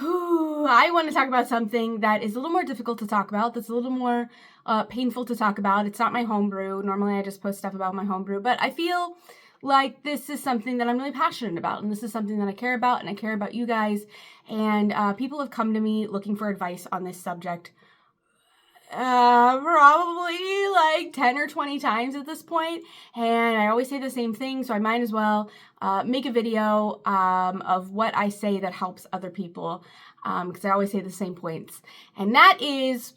I want to talk about something that is a little more difficult to talk about, that's a little more painful to talk about. It's not my homebrew. Normally I just post stuff about my homebrew, but I feel like this is something that I'm really passionate about, and this is something that I care about, and I care about you guys, and people have come to me looking for advice on this subject probably like 10 or 20 times at this point, and I always say the same thing, so I might as well make a video of what I say that helps other people, because I always say the same points, and that is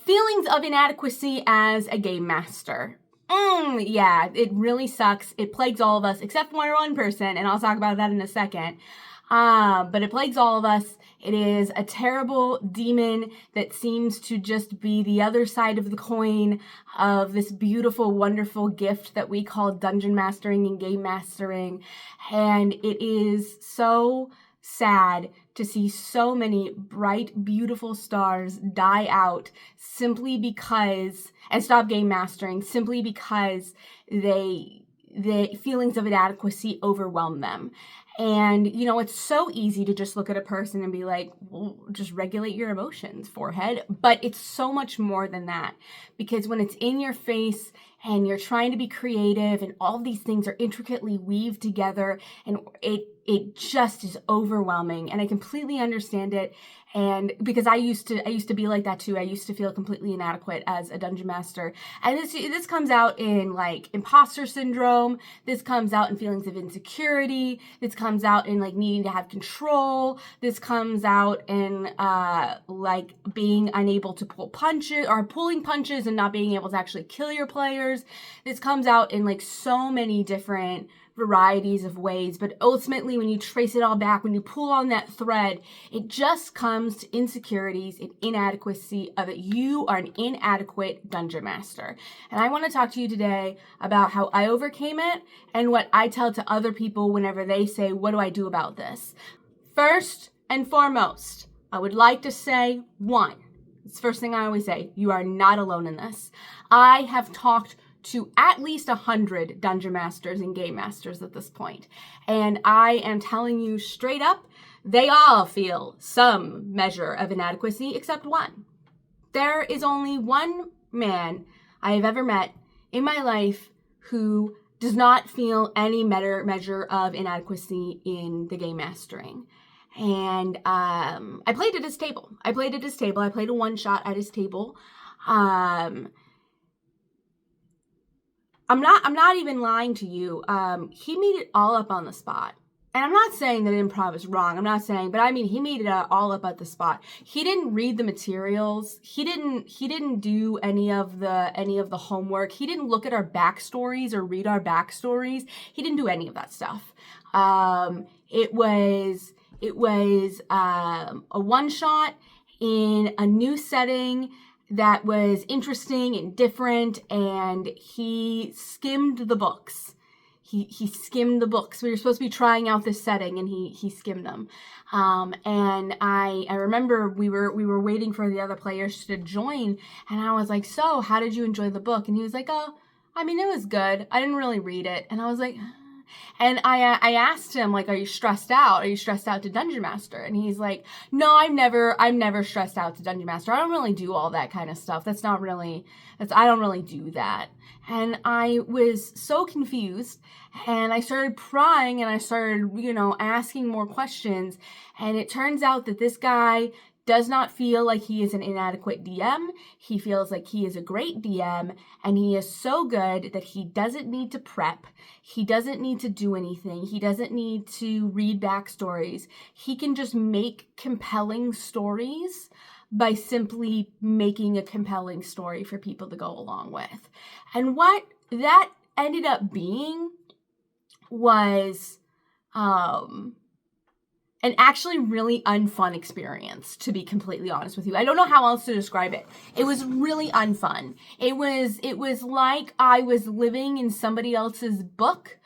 feelings of inadequacy as a game master. Yeah, it really sucks. It plagues all of us, except for one person, and I'll talk about that in a second. But it plagues all of us. It is a terrible demon that seems to just be the other side of the coin of this beautiful, wonderful gift that we call dungeon mastering and game mastering. And it is so sad to see so many bright, beautiful stars die out simply because, and stop game mastering, simply because the feelings of inadequacy overwhelm them. And, you know, it's so easy to just look at a person and be like, well, just regulate your emotions, forehead. But it's so much more than that, because when it's in your face and you're trying to be creative and all these things are intricately weaved together, and it just is overwhelming. And I completely understand it. And because I used to be like that too. I used to feel completely inadequate as a dungeon master. And this comes out in like imposter syndrome. This comes out in feelings of insecurity. This comes out in like needing to have control. This comes out in like being unable to pull punches, or pulling punches and not being able to actually kill your players. This comes out in like so many different varieties of ways, but ultimately when you trace it all back, when you pull on that thread, it just comes to insecurities and inadequacy of it. You are an inadequate dungeon master. And I want to talk to you today about how I overcame it and what I tell to other people whenever they say, what do I do about this? First and foremost, I would like to say, one, it's the first thing I always say, you are not alone in this. I have talked to at least 100 dungeon masters and game masters at this point. And I am telling you straight up, they all feel some measure of inadequacy except one. There is only one man I have ever met in my life who does not feel any measure of inadequacy in the game mastering. And I played at his table. I played a one shot at his table. I'm not even lying to you. He made it all up on the spot. And I'm not saying that improv is wrong. I'm not saying, but I mean, he made it all up at the spot. He didn't read the materials. He didn't do any of the homework. He didn't look at our backstories or read our backstories. He didn't do any of that stuff. It was a one shot in a new setting that was interesting and different, and he skimmed the books. He skimmed the books. We were supposed to be trying out this setting, and he skimmed them. And I remember we were waiting for the other players to join, and I was like, so how did you enjoy the book? And he was like, oh, I mean, it was good. I didn't really read it. And I was like, and I asked him, like, are you stressed out? Are you stressed out to Dungeon Master? And he's like, no, I'm never stressed out to Dungeon Master. I don't really do all that kind of stuff. I don't really do that. And I was so confused, and I started prying, and I started, asking more questions. And it turns out that this guy does not feel like he is an inadequate DM. He feels like he is a great DM, and he is so good that he doesn't need to prep. He doesn't need to do anything. He doesn't need to read backstories. He can just make compelling stories by simply making a compelling story for people to go along with. And what that ended up being was an actually really unfun experience, to be completely honest with you. I don't know how else to describe it. It was really unfun. It was like I was living in somebody else's book,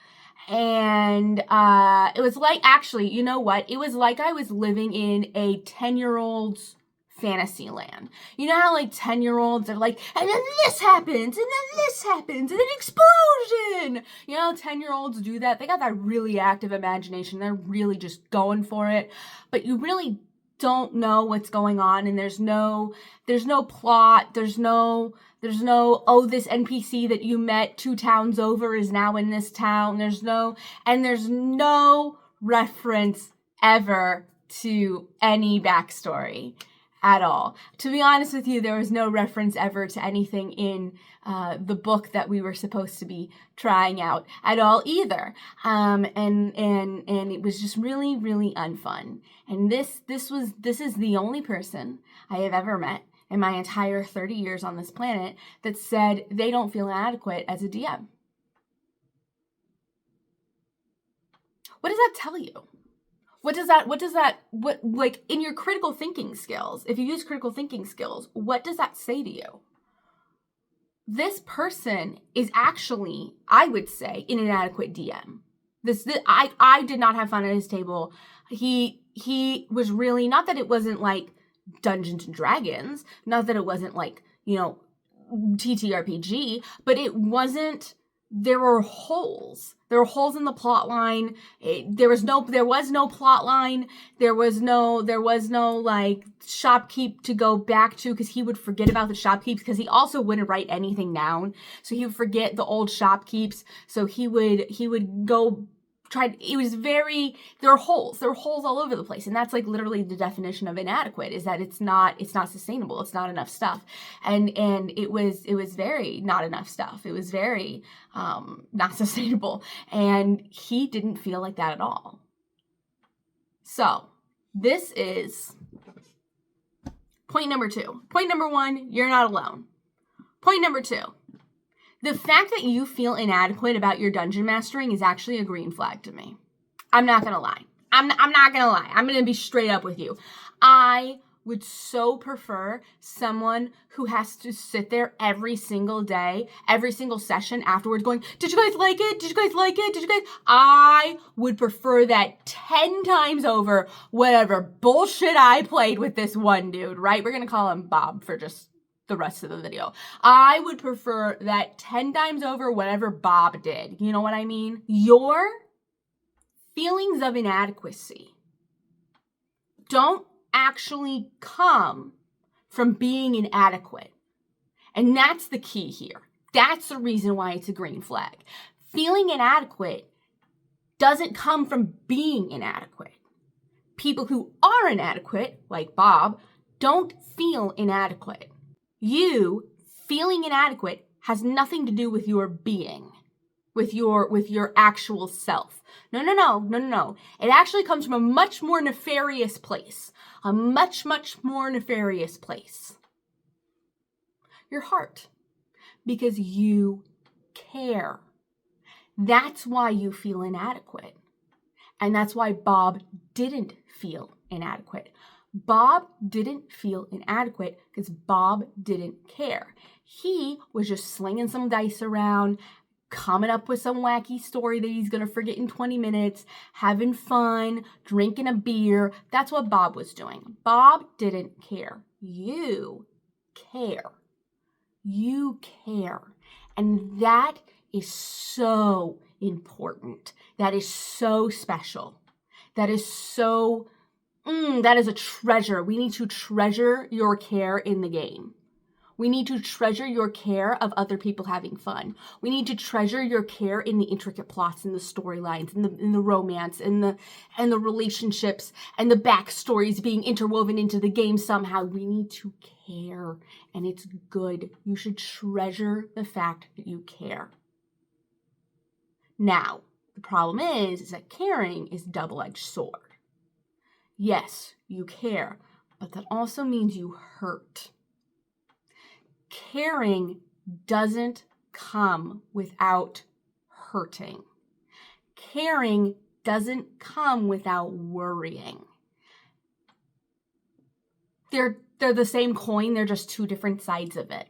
and it was like, actually, you know what? It was like I was living in a 10-year-old's fantasy land. You know how like 10-year-olds are like, and then this happens, and then this happens, and then explosion. You know how 10-year-olds do that? They got that really active imagination. They're really just going for it. But you really don't know what's going on, and there's no plot, there's no oh, this NPC that you met 2 towns over is now in this town. There's no reference ever to any backstory at all. To be honest with you, there was no reference ever to anything in the book that we were supposed to be trying out at all either. And it was just really, really unfun. And this is the only person I have ever met in my entire 30 years on this planet that said they don't feel inadequate as a DM. What does that tell you? What like in your critical thinking skills, if you use critical thinking skills, what does that say to you? This person is actually, I would say, an inadequate DM. I did not have fun at his table. He was really, not that it wasn't like Dungeons and Dragons, not that it wasn't like, TTRPG, but it wasn't, there were holes. There were holes in the plot line. There was no plot line. There was no like shopkeep to go back to, because he would forget about the shopkeeps, because he also wouldn't write anything down. So he would forget the old shopkeeps. So he would go try. It was very, there were holes all over the place. And that's like literally the definition of inadequate, is that it's not sustainable. It's not enough stuff. And it was very not enough stuff. It was very not sustainable. And he didn't feel like that at all. So this is point number 2. Point number 1, you're not alone. Point number 2. The fact that you feel inadequate about your dungeon mastering is actually a green flag to me. I'm not going to lie. I'm not going to lie. I'm going to be straight up with you. I would so prefer someone who has to sit there every single day, every single session afterwards going, did you guys like it? Did you guys like it? Did you guys? I would prefer that 10 times over whatever bullshit I played with this one dude, right? We're going to call him Bob for just the rest of the video. I would prefer that 10 times over whatever Bob did. You know what I mean? Your feelings of inadequacy don't actually come from being inadequate. And that's the key here. That's the reason why it's a green flag. Feeling inadequate doesn't come from being inadequate. People who are inadequate, like Bob, don't feel inadequate. You feeling inadequate has nothing to do with your being, with your actual self. No. It actually comes from a much more nefarious place. A much, much more nefarious place. Your heart. Because you care. That's why you feel inadequate. And that's why Bob didn't feel inadequate. Bob didn't feel inadequate because Bob didn't care. He was just slinging some dice around, coming up with some wacky story that he's going to forget in 20 minutes, having fun, drinking a beer. That's what Bob was doing. Bob didn't care. You care. You care. And that is so important. That is so special. That is so... that is a treasure. We need to treasure your care in the game. We need to treasure your care of other people having fun. We need to treasure your care in the intricate plots and the storylines and the romance and the relationships and the backstories being interwoven into the game somehow. We need to care, and it's good. You should treasure the fact that you care. Now, the problem is that caring is a double-edged sword. Yes, you care, but that also means you hurt. Caring doesn't come without hurting. Caring doesn't come without worrying. They're the same coin, they're just two different sides of it.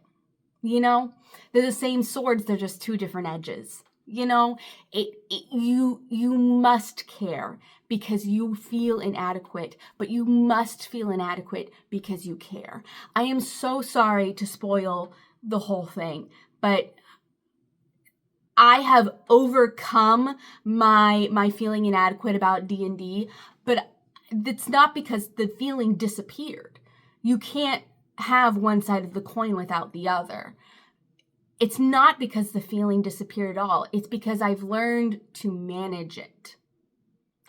You know? They're the same swords, they're just two different edges. You must care because you feel inadequate, but you must feel inadequate because you care. I am so sorry to spoil the whole thing, but I have overcome my feeling inadequate about D&D, but it's not because the feeling disappeared. You can't have one side of the coin without the other. It's not because the feeling disappeared at all. It's because I've learned to manage it.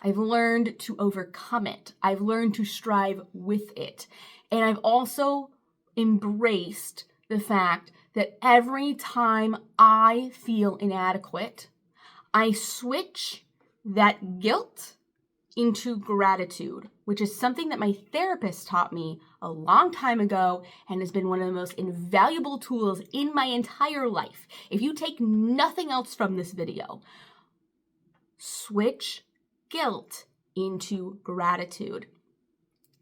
I've learned to overcome it. I've learned to strive with it. And I've also embraced the fact that every time I feel inadequate, I switch that guilt into gratitude, which is something that my therapist taught me a long time ago and has been one of the most invaluable tools in my entire life. If you take nothing else from this video, switch guilt into gratitude.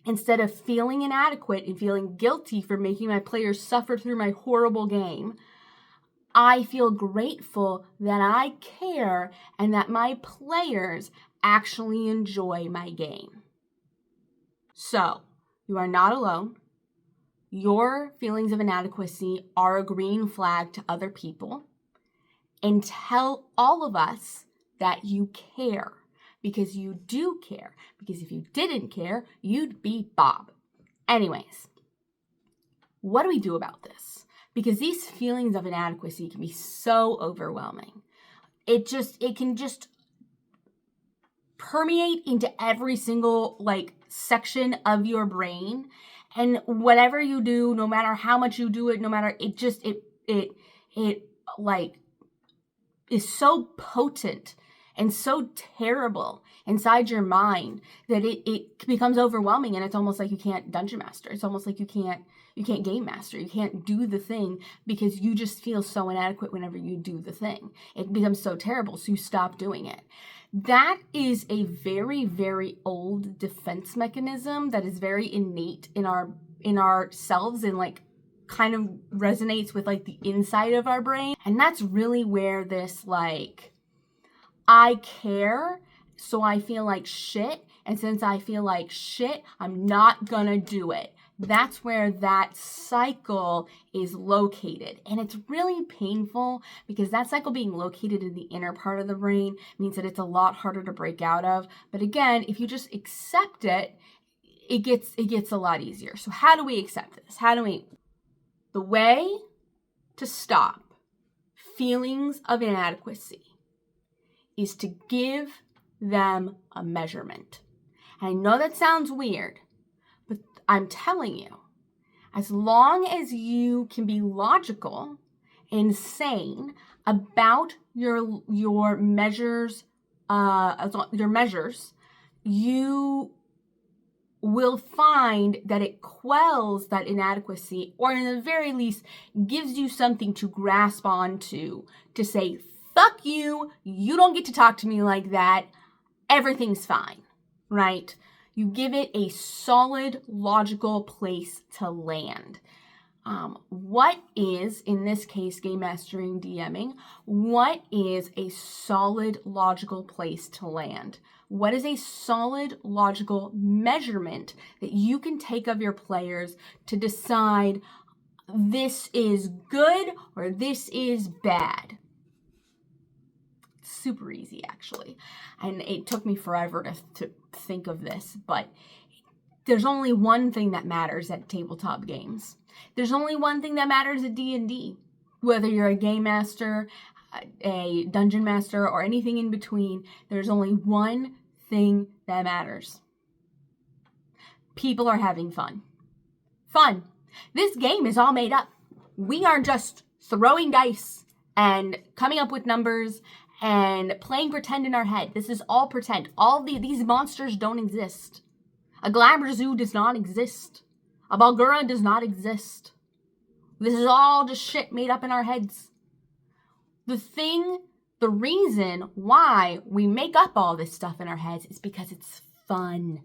Instead of feeling inadequate and feeling guilty for making my players suffer through my horrible game, I feel grateful that I care and that my players actually enjoy my game. So, you are not alone. Your feelings of inadequacy are a green flag to other people. And tell all of us that you care, because you do care. Because if you didn't care, you'd be Bob. Anyways, what do we do about this? Because these feelings of inadequacy can be so overwhelming. It can just permeate into every single section of your brain, and whatever you do, no matter how much you do it, no matter it is so potent and so terrible inside your mind that it becomes overwhelming, and it's almost like you can't dungeon master. It's almost like you can't game master. You can't do the thing because you just feel so inadequate whenever you do the thing. It becomes so terrible, so you stop doing it. That is a very, very old defense mechanism that is very innate in ourselves and kind of resonates with the inside of our brain. And that's really where this I care, so I feel like shit, and since I feel like shit, I'm not gonna do it. That's where that cycle is located. And it's really painful because that cycle being located in the inner part of the brain means that it's a lot harder to break out of. But again, if you just accept it, it gets a lot easier. So how do we accept this? The way to stop feelings of inadequacy is to give them a measurement. And I know that sounds weird, but I'm telling you, as long as you can be logical and sane about your measures, you will find that it quells that inadequacy, or in the very least gives you something to grasp onto to say, fuck you, you don't get to talk to me like that, everything's fine, right? You give it a solid, logical place to land. What is, in this case, game mastering, DMing, what is a solid, logical place to land? What is a solid, logical measurement that you can take of your players to decide this is good or this is bad? Super easy, actually. And it took me forever to think of this, but there's only one thing that matters at tabletop games. There's only one thing that matters at D&D. Whether you're a game master, a dungeon master, or anything in between, there's only one thing that matters. People are having fun. Fun. This game is all made up. We are just throwing dice and coming up with numbers and playing pretend in our head. This is all pretend. These monsters don't exist. A Glabrezu does not exist. A Balgura does not exist. This is all just shit made up in our heads. The reason why we make up all this stuff in our heads is because it's fun.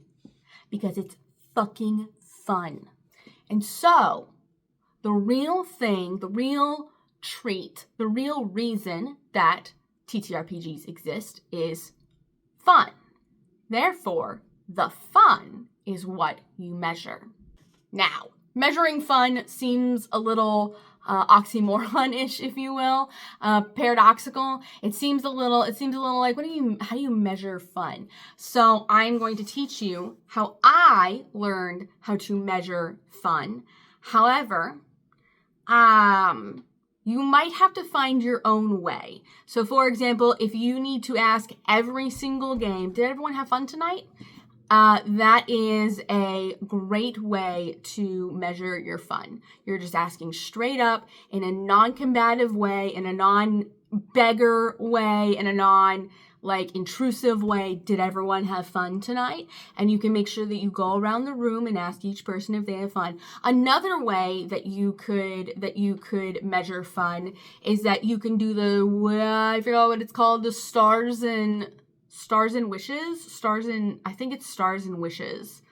Because it's fucking fun. And so, the real thing, the real treat, the real reason that TTRPGs exist is fun. Therefore, the fun is what you measure. Now, measuring fun seems a little oxymoron-ish, if you will, paradoxical. It seems a little like, how do you measure fun? So I'm going to teach you how I learned how to measure fun. However, you might have to find your own way. So for example, if you need to ask every single game, did everyone have fun tonight? That is a great way to measure your fun. You're just asking straight up in a non-combative way, in a non-beggar way, in a intrusive way, did everyone have fun tonight? And you can make sure that you go around the room and ask each person if they have fun. Another way that you could measure fun is that you can do I forgot what it's called, the stars and wishes, I think it's stars and wishes.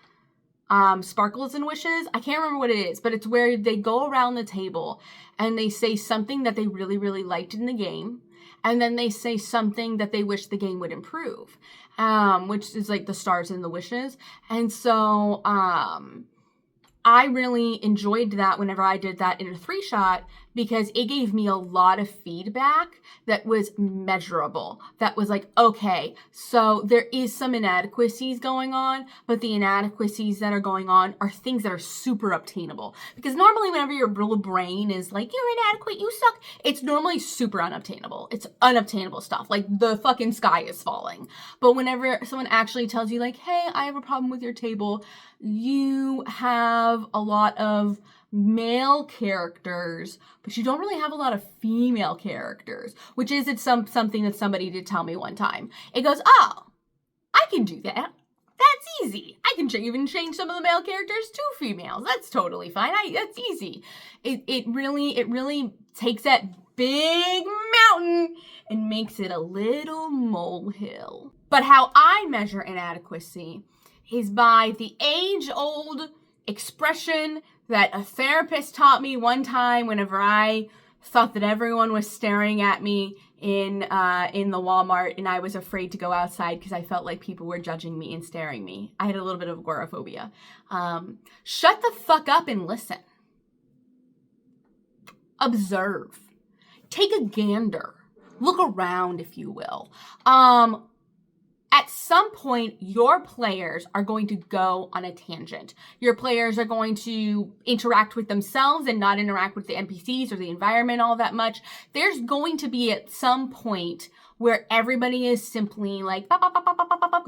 Sparkles and wishes. I can't remember what it is, but it's where they go around the table and they say something that they really, really liked in the game. And then they say something that they wish the game would improve, which is like the stars and the wishes. And so I really enjoyed that whenever I did that in a 3-shot, because it gave me a lot of feedback that was measurable. That was like, okay, so there is some inadequacies going on, but the inadequacies that are going on are things that are super obtainable. Because normally whenever your little brain is like, you're inadequate, you suck, it's normally super unobtainable. It's unobtainable stuff. Like the fucking sky is falling. But whenever someone actually tells you like, hey, I have a problem with your table, you have a lot of male characters, but you don't really have a lot of female characters, which is something that somebody did tell me one time. It goes, oh, I can do that. That's easy. I can even change some of the male characters to females. That's totally fine. That's easy. It really takes that big mountain and makes it a little molehill. But how I measure inadequacy is by the age-old expression that a therapist taught me one time whenever I thought that everyone was staring at me in the Walmart and I was afraid to go outside because I felt like people were judging me and staring me. I had a little bit of agoraphobia. Shut the fuck up and listen. Observe. Take a gander. Look around, if you will. At some point, your players are going to go on a tangent. Your players are going to interact with themselves and not interact with the NPCs or the environment all that much. There's going to be at some point where everybody is simply like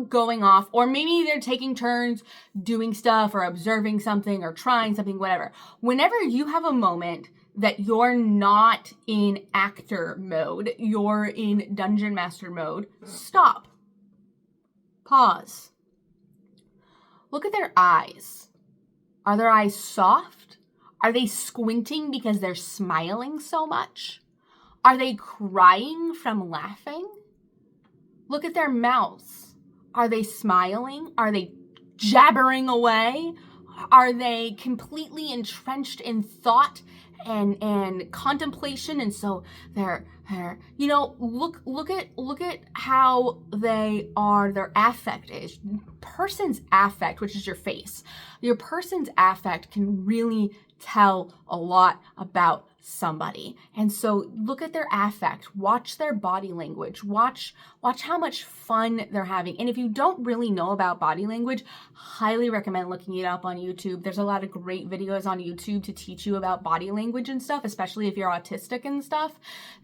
going off, or maybe they're taking turns doing stuff or observing something or trying something, whatever. Whenever you have a moment that you're not in actor mode, you're in dungeon master mode, stop. Pause. Look at their eyes. Are their eyes soft? Are they squinting because they're smiling so much? Are they crying from laughing? Look at their mouths. Are they smiling? Are they jabbering away? Are they completely entrenched in thought and contemplation? And so they're look at how they are, their affect is. Person's affect, which is your face. Your person's affect can really tell a lot about somebody. And so look at their affect, watch their body language, watch how much fun they're having. And if you don't really know about body language, highly recommend looking it up on YouTube. There's a lot of great videos on YouTube to teach you about body language and stuff, especially if you're autistic and stuff.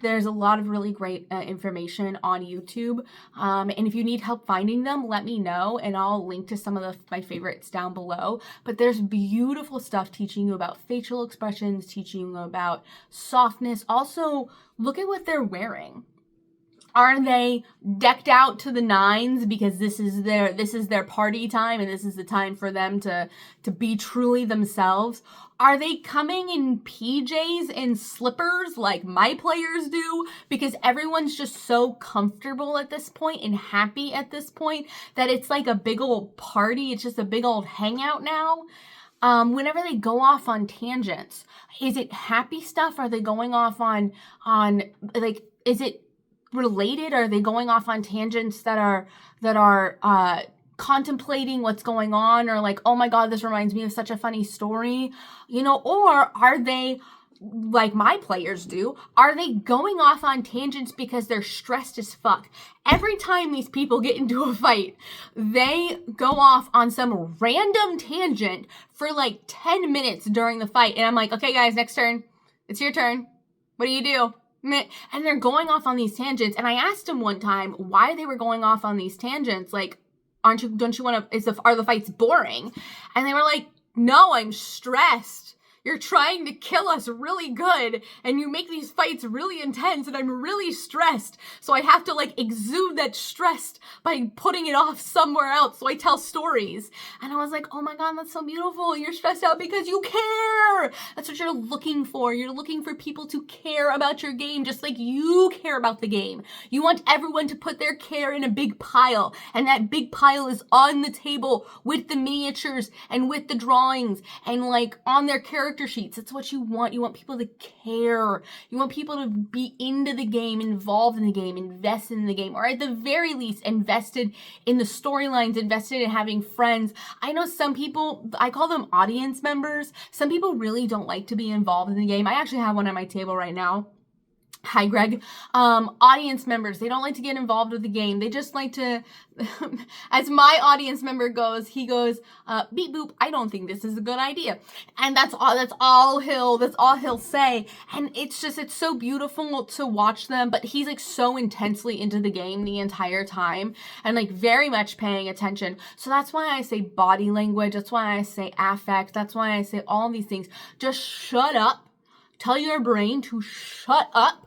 There's a lot of really great information on YouTube. And if you need help finding them, let me know and I'll link to some of my favorites down below. But there's beautiful stuff teaching you about facial expressions, teaching you about softness. Also, look at what they're wearing. Are they decked out to the nines because this is their party time and this is the time for them to be truly themselves? Are they coming in PJs and slippers like my players do because everyone's just so comfortable at this point and happy at this point that it's like a big old party? It's just a big old hangout now. Whenever they go off on tangents, is it happy stuff? Are they going off on like, is it related? Are they going off on tangents that are contemplating what's going on, or like, oh my God, this reminds me of such a funny story, you know? Or are they, like my players do, are they going off on tangents because they're stressed as fuck? Every time these people get into a fight, they go off on some random tangent for like 10 minutes during the fight. And I'm like, okay, guys, next turn. It's your turn. What do you do? And they're going off on these tangents. And I asked them one time why they were going off on these tangents. Like, don't you want to, are the fights boring? And they were like, no, I'm stressed. You're trying to kill us really good, and you make these fights really intense, and I'm really stressed. So I have to like exude that stress by putting it off somewhere else. So I tell stories. And I was like, oh my God, that's so beautiful. You're stressed out because you care. That's what you're looking for. You're looking for people to care about your game, just like you care about the game. You want everyone to put their care in a big pile, and that big pile is on the table with the miniatures and with the drawings and like on their character sheets. That's what you want. You want people to care. You want people to be into the game, involved in the game, invested in the game, or at the very least invested in the storylines, invested in having friends. I know some people, I call them audience members. Some people really don't like to be involved in the game. I actually have one on my table right now. Hi, Greg. Audience members, they don't like to get involved with the game. They just like to, as my audience member goes, he goes, beep boop, I don't think this is a good idea. And that's all he'll say. And it's so beautiful to watch them, but he's like so intensely into the game the entire time and like very much paying attention. So that's why I say body language. That's why I say affect. That's why I say all these things. Just shut up. Tell your brain to shut up.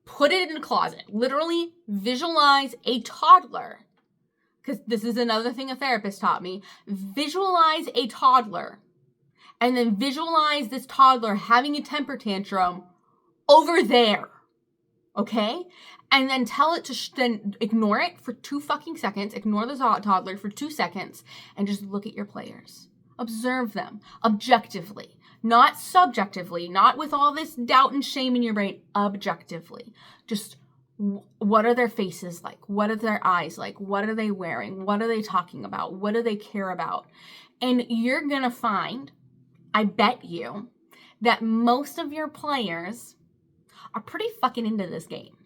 Put it in a closet. Literally visualize a toddler. Because this is another thing a therapist taught me. Visualize a toddler. And then visualize this toddler having a temper tantrum over there. Okay? And then tell it to then ignore it for 2 fucking seconds. Ignore the toddler for 2 seconds. And just look at your players. Observe them objectively. Not subjectively, not with all this doubt and shame in your brain, objectively. Just what are their faces like? What are their eyes like? What are they wearing? What are they talking about? What do they care about? And you're going to find, I bet you, that most of your players are pretty fucking into this game.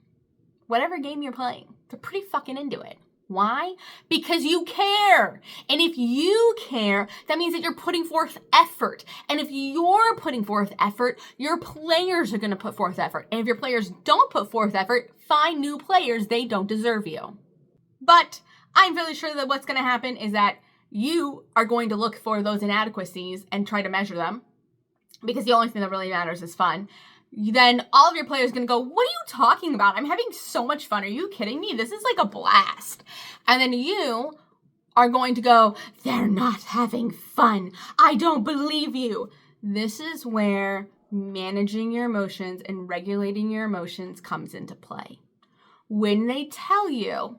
Whatever game you're playing, they're pretty fucking into it. Why? Because you care. And if you care, that means that you're putting forth effort. And if you're putting forth effort, your players are going to put forth effort. And if your players don't put forth effort, find new players. They don't deserve you. But I'm fairly sure that what's going to happen is that you are going to look for those inadequacies and try to measure them, because the only thing that really matters is fun. Then all of your players are going to go, what are you talking about? I'm having so much fun. Are you kidding me? This is like a blast. And then you are going to go, they're not having fun. I don't believe you. This is where managing your emotions and regulating your emotions comes into play. When they tell you,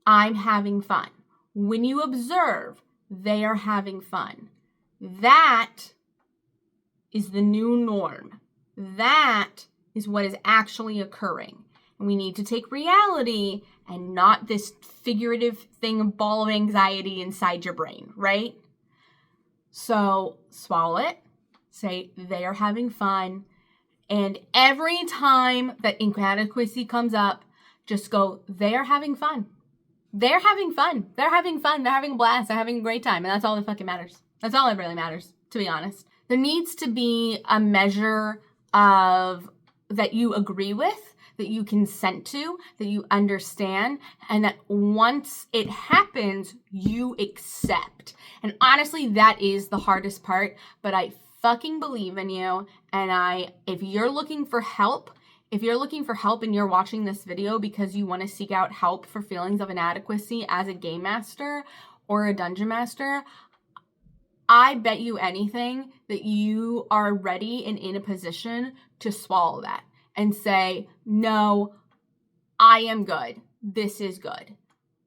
I'm having fun. When you observe, they are having fun. That is the new norm. That is what is actually occurring. And we need to take reality and not this figurative thing of ball of anxiety inside your brain, right? So swallow it. Say they are having fun. And every time that inadequacy comes up, just go, they are having fun. They're having fun. They're having fun. They're having a blast. They're having a great time. And that's all that fucking matters. That's all that really matters, to be honest. There needs to be a measure of that you agree with, that you consent to, that you understand, and that once it happens, you accept. And honestly, that is the hardest part, but I fucking believe in you. And if you're looking for help, and you're watching this video because you want to seek out help for feelings of inadequacy as a game master or a dungeon master, I bet you anything that you are ready and in a position to swallow that and say, no, I am good. This is good.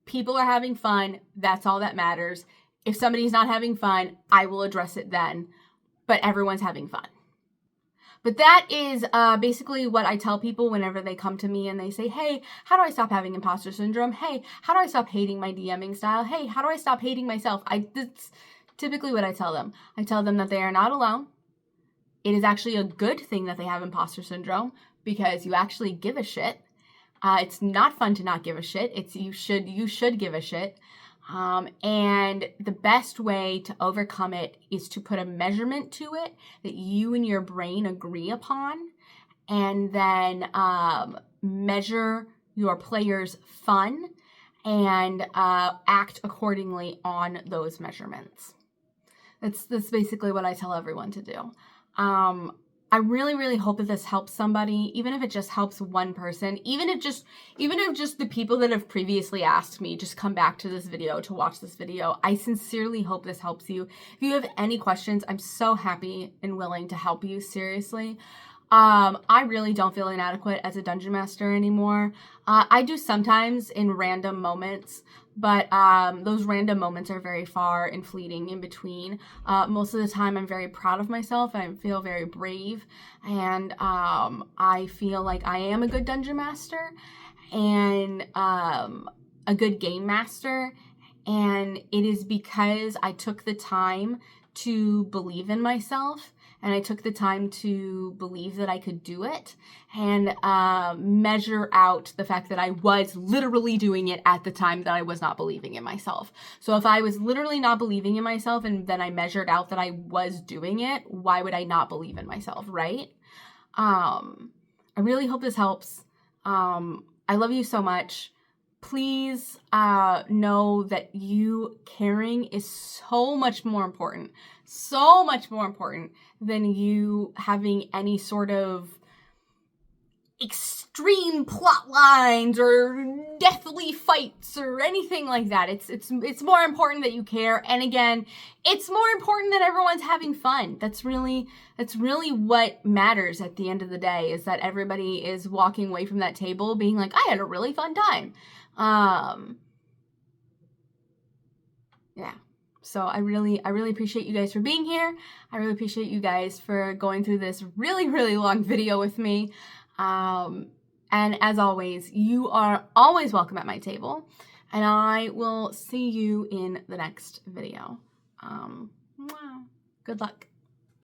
People are having fun. That's all that matters. If somebody's not having fun, I will address it then. But everyone's having fun. But that is basically what I tell people whenever they come to me and they say, hey, how do I stop having imposter syndrome? Hey, how do I stop hating my DMing style? Hey, how do I stop hating myself? That's typically what I tell them. I tell them that they are not alone. It is actually a good thing that they have imposter syndrome because you actually give a shit. It's not fun to not give a shit. You should give a shit. And the best way to overcome it is to put a measurement to it that you and your brain agree upon, and then measure your players' fun and act accordingly on those measurements. That's basically what I tell everyone to do. I really, really hope that this helps somebody, even if it just helps one person, even if just the people that have previously asked me just come back to this video to watch this video. I sincerely hope this helps you. If you have any questions, I'm so happy and willing to help you, seriously. I really don't feel inadequate as a dungeon master anymore. I do sometimes in random moments, but those random moments are very far and fleeting in between. Most of the time I'm very proud of myself. I feel very brave, and I feel like I am a good dungeon master and a good game master, and it is because I took the time to believe in myself, and I took the time to believe that I could do it, and measure out the fact that I was literally doing it at the time that I was not believing in myself. So if I was literally not believing in myself and then I measured out that I was doing it, why would I not believe in myself, right? I really hope this helps. I love you so much. Please know that you caring is so much more important than you having any sort of extreme plot lines or deathly fights or anything like that. It's more important that you care. And again, it's more important that everyone's having fun. That's really what matters at the end of the day, is that everybody is walking away from that table being like, I had a really fun time. Yeah. So I really appreciate you guys for being here. I really appreciate you guys for going through this really, really long video with me. And as always, you are always welcome at my table, and I will see you in the next video. Good luck.